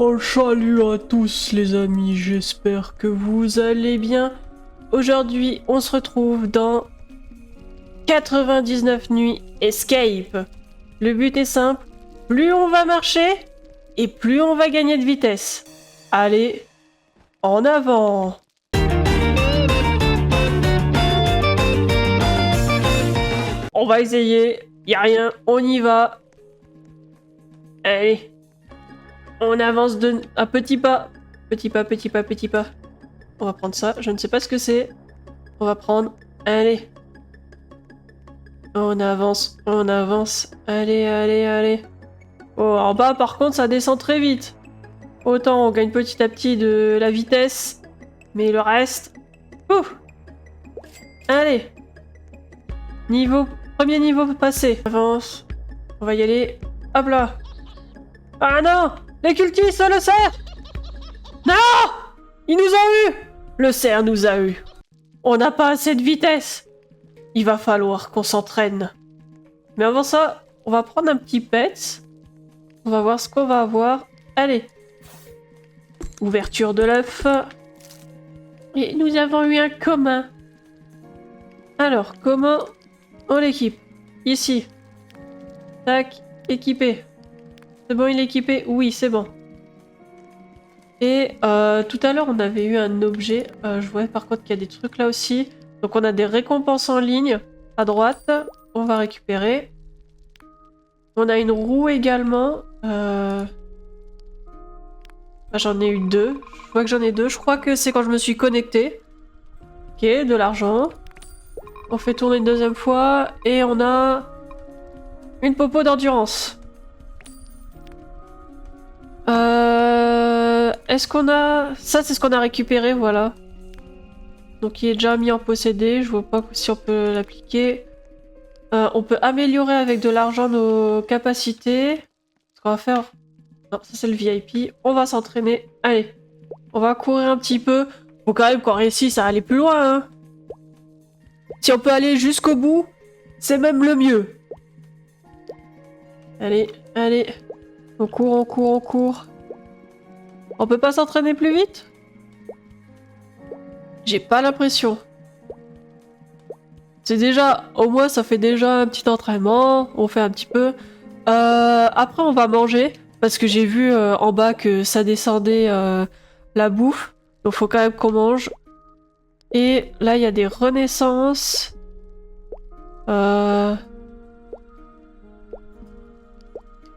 Oh, salut à tous les amis, j'espère que vous allez bien. Aujourd'hui, on se retrouve dans 99 nuits Escape. Le but est simple, plus on va marcher et plus on va gagner de vitesse. Allez, en avant! On va essayer, y a rien, on y va. Allez. On avance à petits pas. Petit pas, petit pas, petit pas. On va prendre ça. Je ne sais pas ce que c'est. On va prendre. Allez. On avance, on avance. Allez, allez, allez. Oh, en bas, par contre, ça descend très vite. Autant on gagne petit à petit de la vitesse. Mais le reste... Ouf. Allez. Premier niveau passé. Avance. On va y aller. Hop là. Ah non! Les cultistes, le cerf! Non! Ils nous ont eu! Le cerf nous a eu. On n'a pas assez de vitesse. Il va falloir qu'on s'entraîne. Mais avant ça, on va prendre un petit pet. On va voir ce qu'on va avoir. Allez. Ouverture de l'œuf. Et nous avons eu un commun. Alors, comment on l'équipe? Ici. Tac, équipé. C'est bon, il est équipé? Oui, c'est bon. Et tout à l'heure, on avait eu un objet. Je vois par contre qu'il y a des trucs là aussi. Donc on a des récompenses en ligne. À droite, on va récupérer. On a une roue également. J'en ai eu deux. Je vois que j'en ai deux. Je crois que c'est quand je me suis connectée. Ok, de l'argent. On fait tourner une deuxième fois. Et on a une popo d'endurance. Est-ce qu'on a... Ça, c'est ce qu'on a récupéré, voilà. Donc, il est déjà mis en possédé. Je vois pas si on peut l'appliquer. On peut améliorer avec de l'argent nos capacités. Ce qu'on va faire... Non, ça, c'est le VIP. On va s'entraîner. Allez. On va courir un petit peu. Faut quand même qu'on réussisse à aller plus loin, hein. Si on peut aller jusqu'au bout, c'est même le mieux. Allez, allez. On court, on court, on court. On peut pas s'entraîner plus vite? J'ai pas l'impression. C'est déjà... Au moins, ça fait déjà un petit entraînement. On fait un petit peu. Après, on va manger. Parce que j'ai vu en bas que ça descendait la bouffe. Donc, faut quand même qu'on mange. Et là, il y a des renaissances. Faut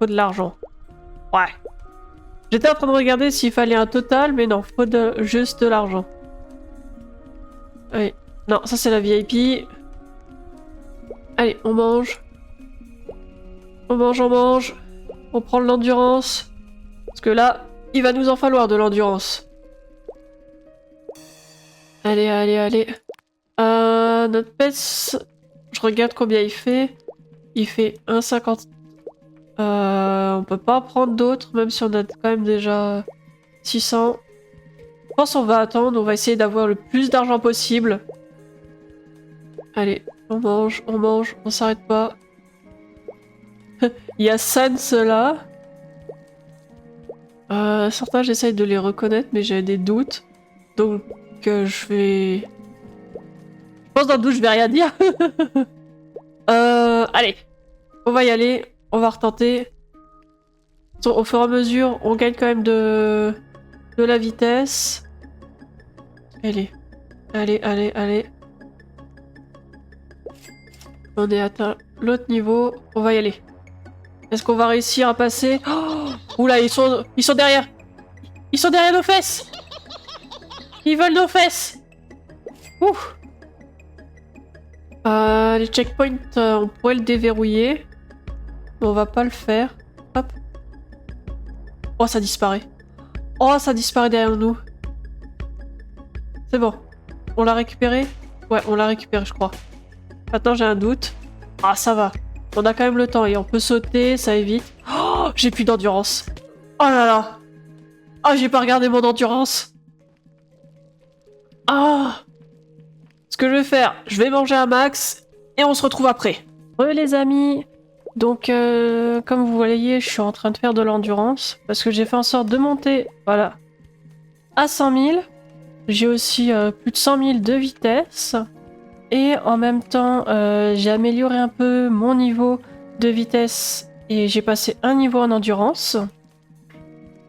de l'argent. Ouais. J'étais en train de regarder s'il fallait un total, mais non, faut juste de l'argent. Oui. Non, ça c'est la VIP. Allez, on mange. On mange, on mange. On prend de l'endurance. Parce que là, il va nous en falloir de l'endurance. Allez, allez, allez. Notre pets, je regarde combien il fait. Il fait 1,50. On peut pas en prendre d'autres, même si on a quand même déjà 600. Je pense qu'on va attendre, on va essayer d'avoir le plus d'argent possible. Allez, on mange, on s'arrête pas. Il y a Sans là. Certains, j'essaye de les reconnaître, mais j'ai des doutes. Donc, je vais... Je pense dans le doute, je vais rien dire. Allez, on va y aller. On va retenter. Au fur et à mesure, on gagne quand même de la vitesse. Allez. Allez, allez, allez. On est atteint l'autre niveau. On va y aller. Est-ce qu'on va réussir à passer? Oh, oula, ils sont derrière. Ils sont derrière nos fesses. Ils veulent nos fesses. Ouf. Les checkpoints, on pourrait le déverrouiller. Mais on va pas le faire. Hop. Oh, ça disparaît. Oh, ça disparaît derrière nous. C'est bon. On l'a récupéré? Ouais, on l'a récupéré, je crois. Maintenant, j'ai un doute. Ah, ça va. On a quand même le temps et on peut sauter, ça évite. Oh, j'ai plus d'endurance. Oh là là. Oh, j'ai pas regardé mon endurance. Ah. Ce que je vais faire, je vais manger un max et on se retrouve après. Les amis. Donc comme vous voyez, je suis en train de faire de l'endurance parce que j'ai fait en sorte de monter, voilà, à 100 000. J'ai aussi plus de 100 000 de vitesse. Et en même temps, j'ai amélioré un peu mon niveau de vitesse et j'ai passé un niveau en endurance.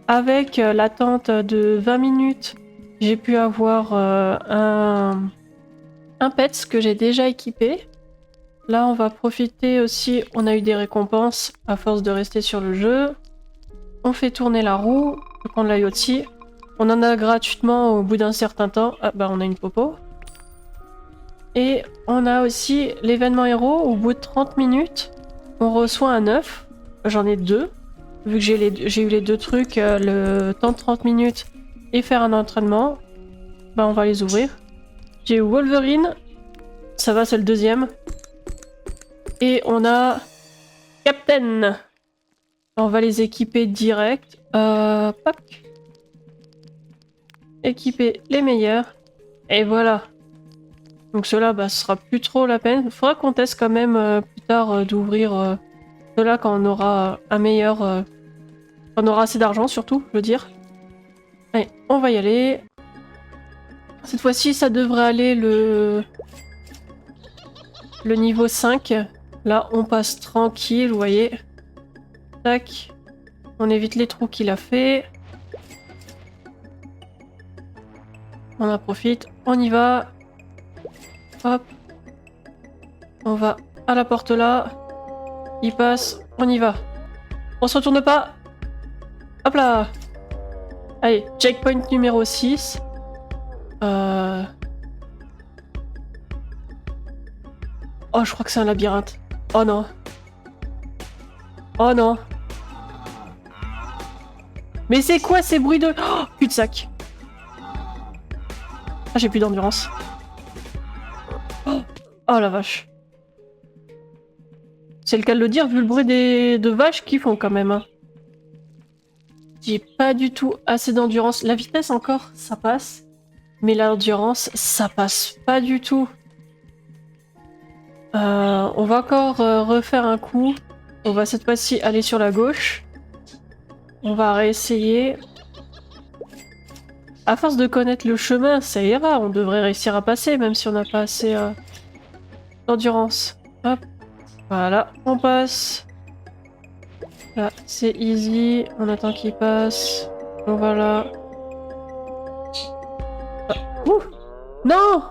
Avec l'attente de 20 minutes, j'ai pu avoir un pets que j'ai déjà équipé. Là, on va profiter aussi, on a eu des récompenses à force de rester sur le jeu. On fait tourner la roue, on peut prendre la Yoti. On en a gratuitement au bout d'un certain temps. Ah bah on a une popo. Et on a aussi l'événement héros, au bout de 30 minutes, on reçoit un œuf. J'en ai deux, vu que j'ai eu les deux trucs, le temps de 30 minutes et faire un entraînement. Bah on va les ouvrir. J'ai eu Wolverine, ça va c'est le deuxième. Et on a Captain. On va les équiper direct. Pac. Équiper les meilleurs. Et voilà. Donc ceux-là, bah, ce sera plus trop la peine. Il faudra qu'on teste quand même plus tard d'ouvrir ceux-là quand on aura un meilleur... quand on aura assez d'argent surtout, je veux dire. Allez, on va y aller. Cette fois-ci, ça devrait aller le niveau 5. Là, on passe tranquille, vous voyez. Tac. On évite les trous qu'il a fait. On en profite. On y va. Hop. On va à la porte là. Il passe. On y va. On se retourne pas. Hop là. Allez, checkpoint numéro 6. Oh, je crois que c'est un labyrinthe. Oh non. Oh non. Mais c'est quoi ces bruits de... Oh, cul-de-sac. Ah, j'ai plus d'endurance. Oh, oh la vache. C'est le cas de le dire, vu le bruit de vaches qu'ils font quand même. Hein. J'ai pas du tout assez d'endurance. La vitesse encore, ça passe. Mais l'endurance, ça passe pas du tout. On va encore refaire un coup. On va cette fois-ci aller sur la gauche. On va réessayer. À force de connaître le chemin, ça ira. On devrait réussir à passer, même si on n'a pas assez d'endurance. Hop. Voilà, on passe. Là, c'est easy. On attend qu'il passe. On va là. Ah. Ouh. Non!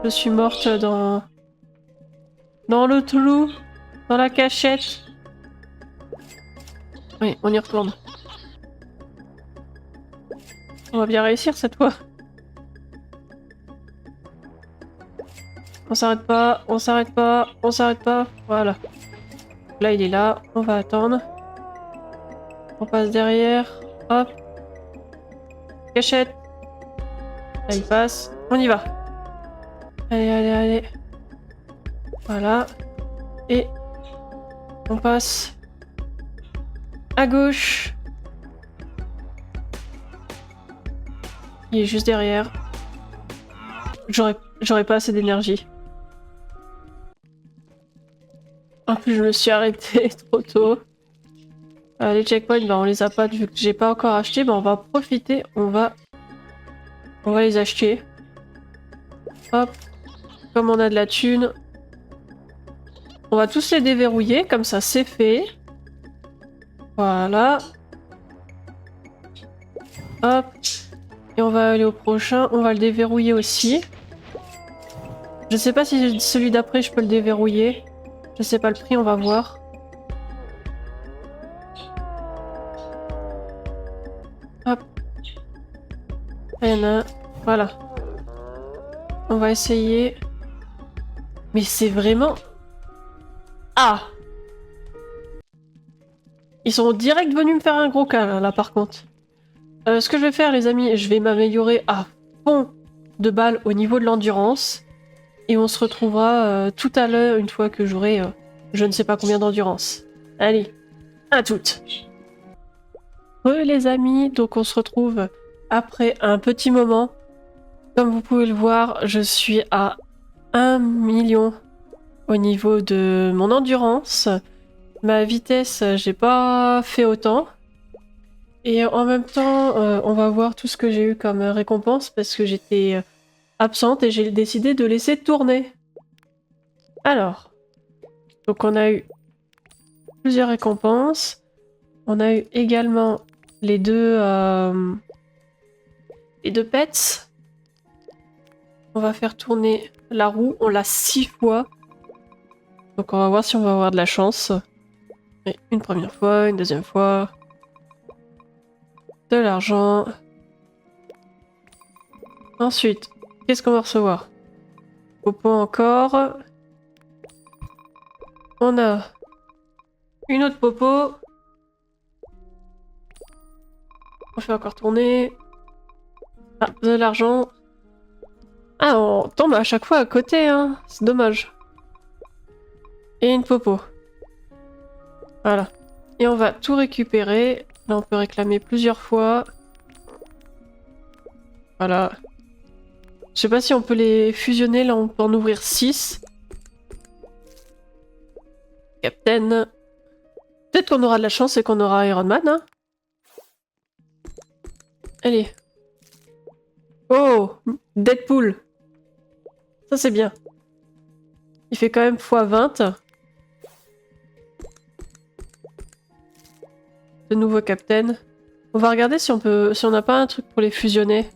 Je suis morte dans le trou. Dans la cachette. Oui, on y retourne. On va bien réussir cette fois. On s'arrête pas, on s'arrête pas, on s'arrête pas. Voilà. Là, il est là. On va attendre. On passe derrière. Hop. Cachette. Là, il passe. On y va. Allez, allez, allez. Voilà. Et on passe à gauche. Il est juste derrière. J'aurais pas assez d'énergie. En plus, je me suis arrêtée trop tôt. Les checkpoints, bah, on les a pas vu que j'ai pas encore acheté. Bah, on va profiter. On va les acheter. Hop. Comme on a de la thune. On va tous les déverrouiller. Comme ça, c'est fait. Voilà. Hop. Et on va aller au prochain. On va le déverrouiller aussi. Je sais pas si celui d'après, je peux le déverrouiller. Je sais pas le prix, on va voir. Hop. Il y en a un. Voilà. On va essayer. Mais c'est vraiment... Ah! Ils sont direct venus me faire un gros câlin, là, par contre. Ce que je vais faire, les amis, je vais m'améliorer à fond de balles au niveau de l'endurance. Et on se retrouvera tout à l'heure, une fois que j'aurai je ne sais pas combien d'endurance. Allez, à toutes. Les amis, donc on se retrouve après un petit moment. Comme vous pouvez le voir, je suis à 1 million au niveau de mon endurance. ma vitesse, j'ai pas fait autant. Et en même temps, on va voir tout ce que j'ai eu comme récompense parce que j'étais absente et j'ai décidé de laisser tourner. Alors, donc on a eu plusieurs récompenses. On a eu également les deux pets. On va faire tourner la roue. On l'a 6 fois. Donc on va voir si on va avoir de la chance. Et une première fois, une deuxième fois. De l'argent. Ensuite, qu'est-ce qu'on va recevoir? Popo encore. On a une autre popo. On fait encore tourner. Ah, de l'argent. Ah, on tombe à chaque fois à côté, hein. C'est dommage. Et une popo. Voilà. Et on va tout récupérer. Là, on peut réclamer plusieurs fois. Voilà. Je sais pas si on peut les fusionner. Là, on peut en ouvrir 6. Captain. Peut-être qu'on aura de la chance et qu'on aura Iron Man, hein. Allez. Oh, Deadpool. Ça, c'est bien. Il fait quand même x20. De nouveau Captain. On va regarder si on n'a pas un truc pour les fusionner.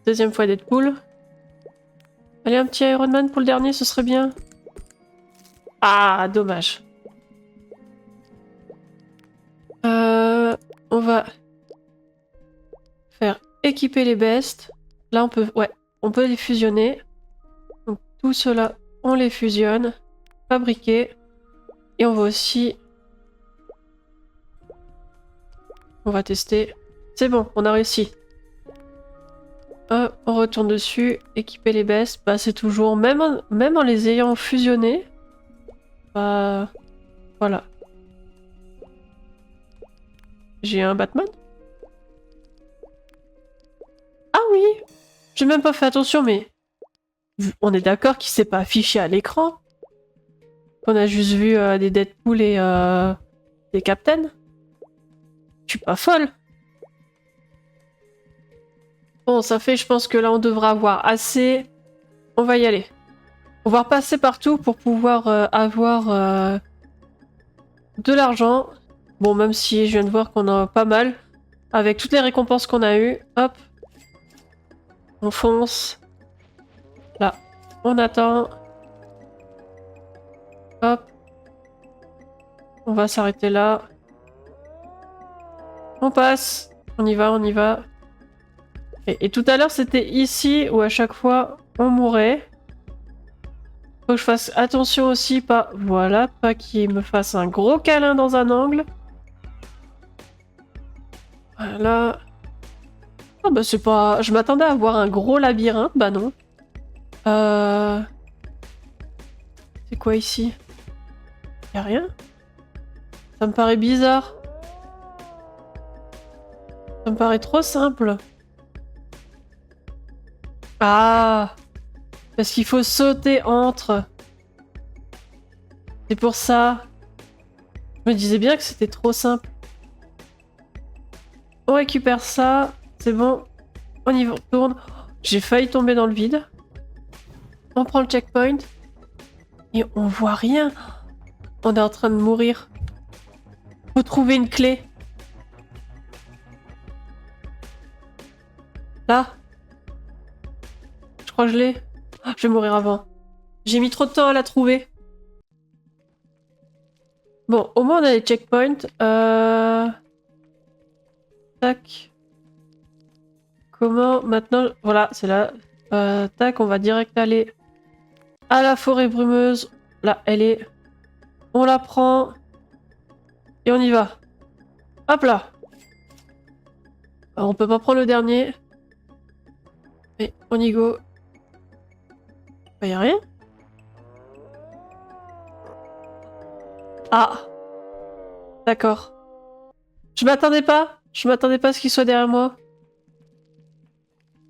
Deuxième fois Deadpool. Allez, un petit Iron Man pour le dernier, ce serait bien. Ah, dommage. On va faire équiper les bestes. Là, on peut les fusionner. Donc, tout cela, on les fusionne. Fabriquer. Et on va aussi... On va tester. C'est bon, on a réussi. On retourne dessus. Équiper les bestes. Bah, c'est toujours... Même en les ayant fusionnés. Bah... Voilà. J'ai un Batman? Ah oui! J'ai même pas fait attention, mais... On est d'accord qu'il s'est pas affiché à l'écran? On a juste vu des Deadpool et des Captain? Je suis pas folle! Bon, ça fait, je pense que là, on devra avoir assez. On va y aller. On va repasser partout pour pouvoir avoir de l'argent. Bon, même si je viens de voir qu'on en a pas mal. Avec toutes les récompenses qu'on a eues. Hop. On fonce. Là. On attend. Hop. On va s'arrêter là. On passe. On y va, on y va. Et tout à l'heure, c'était ici où à chaque fois, on mourait. Faut que je fasse attention aussi, pas... Voilà, pas qu'il me fasse un gros câlin dans un angle. Voilà. Ah bah c'est pas... Je m'attendais à voir un gros labyrinthe, bah non. C'est quoi ici? Y'a rien? Ça me paraît bizarre. Ça me paraît trop simple. Ah! Parce qu'il faut sauter entre. C'est pour ça. Je me disais bien que c'était trop simple. On récupère ça. C'est bon. On y retourne. J'ai failli tomber dans le vide. On prend le checkpoint. Et on voit rien. On est en train de mourir. Faut trouver une clé. Là. Je crois que je l'ai. Ah, je vais mourir avant. J'ai mis trop de temps à la trouver. Bon, au moins on a les checkpoints. Tac. Comment maintenant... Voilà, c'est là. Tac, on va direct aller à la forêt brumeuse. Là, elle est. On la prend. Et on y va. Hop là. Alors, on peut pas prendre le dernier. Mais on y go. Bah, y a rien. Ah. D'accord. Je m'attendais pas. Je m'attendais pas à ce qu'il soit derrière moi.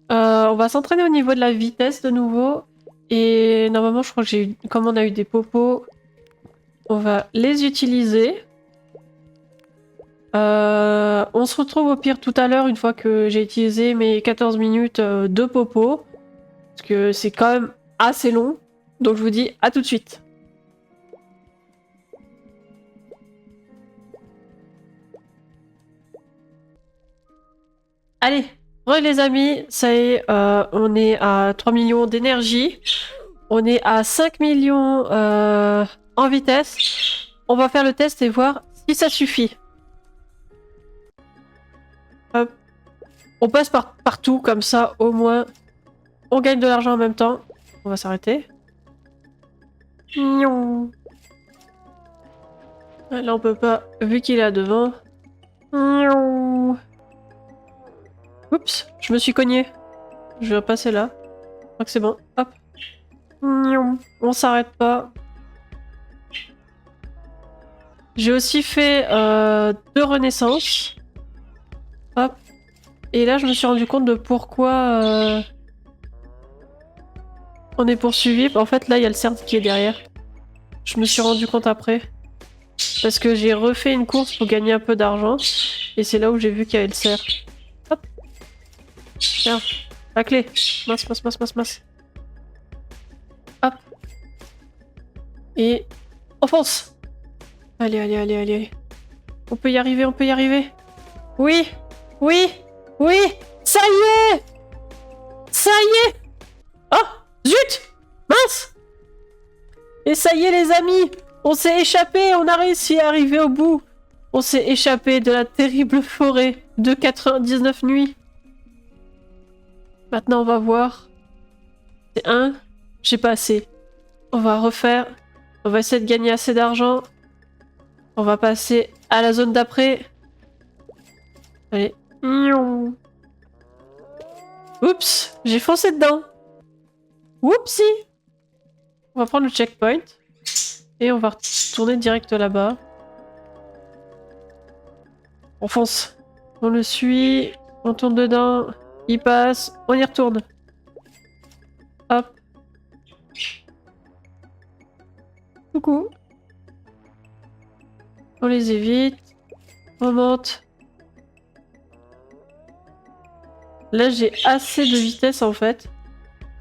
On va s'entraîner au niveau de la vitesse de nouveau. Et normalement, je crois que j'ai eu... Comme on a eu des popos, On va les utiliser. On se retrouve au pire tout à l'heure une fois que j'ai utilisé mes 14 minutes de popo. Parce que c'est quand même assez long. Donc je vous dis à tout de suite. Allez, les amis, ça y est, on est à 3 millions d'énergie. On est à 5 millions en vitesse. On va faire le test et voir si ça suffit. Hop. On passe partout, comme ça, au moins, on gagne de l'argent en même temps. On va s'arrêter. Là, on peut pas, vu qu'il est là devant. Oups, je me suis cogné. Je vais passer là. Je crois que c'est bon. Hop. On s'arrête pas. J'ai aussi fait 2 renaissances. Hop. Et là, je me suis rendu compte de pourquoi on est poursuivi. En fait, là, il y a le cerf qui est derrière. Je me suis rendu compte après. Parce que j'ai refait une course pour gagner un peu d'argent. Et c'est là où j'ai vu qu'il y avait le cerf. Hop. Tiens, la clé. Mince. Hop. Et on fonce. Allez. On peut y arriver. Oui. Ça y est. Oh, zut. Mince. Et ça y est, les amis. On s'est échappé. On a réussi à arriver au bout. On s'est échappé de la terrible forêt de 99 nuits. Maintenant, on va voir. C'est 1. J'ai pas assez. On va refaire. On va essayer de gagner assez d'argent. On va passer à la zone d'après. Allez. Oups, j'ai foncé dedans. Oupsie. On va prendre le checkpoint. Et on va retourner direct là-bas. On fonce. On le suit. On tourne dedans. Il passe. On y retourne. Hop. Coucou. On les évite. On monte. Là, j'ai assez de vitesse en fait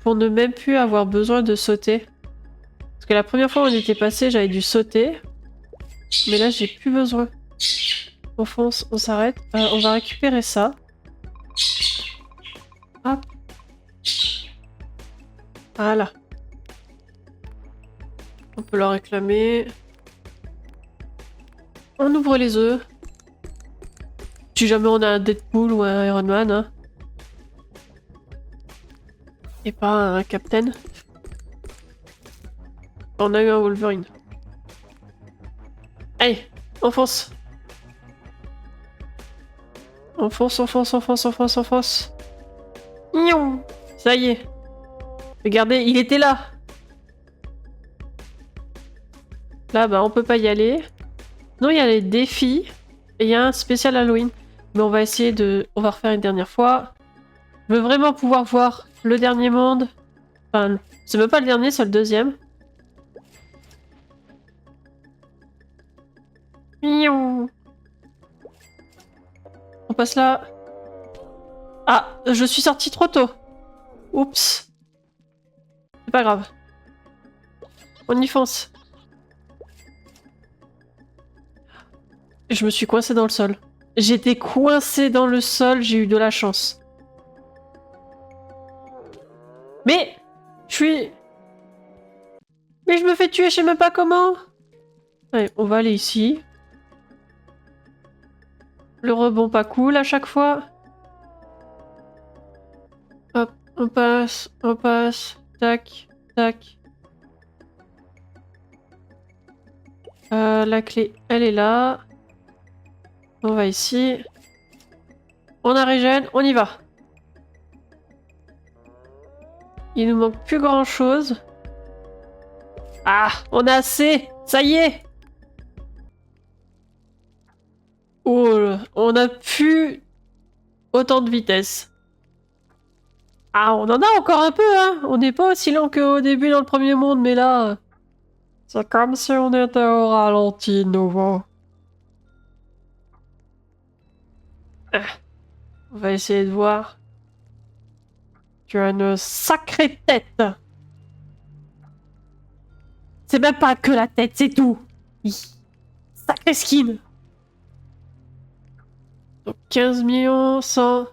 pour ne même plus avoir besoin de sauter. Parce que la première fois où on était passé, j'avais dû sauter. Mais là, j'ai plus besoin. On fonce, on s'arrête. On va récupérer ça. Hop. Voilà. On peut leur réclamer. On ouvre les œufs. Si jamais on a un Deadpool ou un Iron Man. Hein. Et pas un Captain. On a eu un Wolverine. Allez, on fonce. On fonce. Nion. Ça y est. Regardez, il était là. Là, bah, on peut pas y aller. Non, il y a les défis. Et il y a un spécial Halloween. Mais on va essayer de... On va refaire une dernière fois. Je veux vraiment pouvoir voir le dernier monde. Enfin, c'est même pas le dernier, c'est le deuxième. Miaou. On passe là. Ah, je suis sortie trop tôt. Oups. C'est pas grave. On y fonce. Je me suis coincée dans le sol. J'étais coincée dans le sol, j'ai eu de la chance. Mais je me fais tuer, je sais même pas comment. Allez, on va aller ici. Le rebond pas cool à chaque fois. Hop, on passe. Tac. La clé, elle est là. On va ici. On a régène, on y va. Il nous manque plus grand chose. Ah, on a assez. Ça y est. Oh, on a plus autant de vitesse. Ah, on en a encore un peu, hein. On n'est pas aussi lent qu'au début dans le premier monde, mais là... C'est comme si on était au ralenti de nouveau. On va essayer de voir. Tu as une sacrée tête. C'est même pas que la tête, c'est tout. Sacré skin. Donc 15 millions, 100.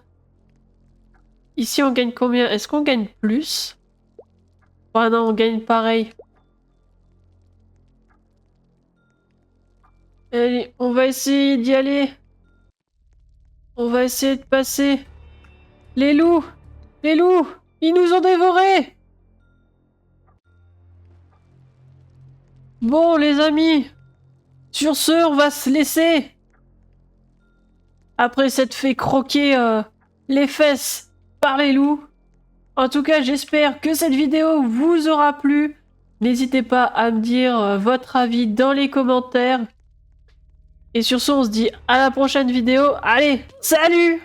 Ici, on gagne combien? Est-ce qu'on gagne plus? Ah non, on gagne pareil. Allez, on va essayer d'y aller. On va essayer de passer. Les loups! Les loups! Ils nous ont dévorés! Bon, les amis, sur ce, on va se laisser. Après s'être fait croquer les fesses par les loups. En tout cas, j'espère que cette vidéo vous aura plu. N'hésitez pas à me dire votre avis dans les commentaires. Et sur ce, on se dit à la prochaine vidéo. Allez, salut!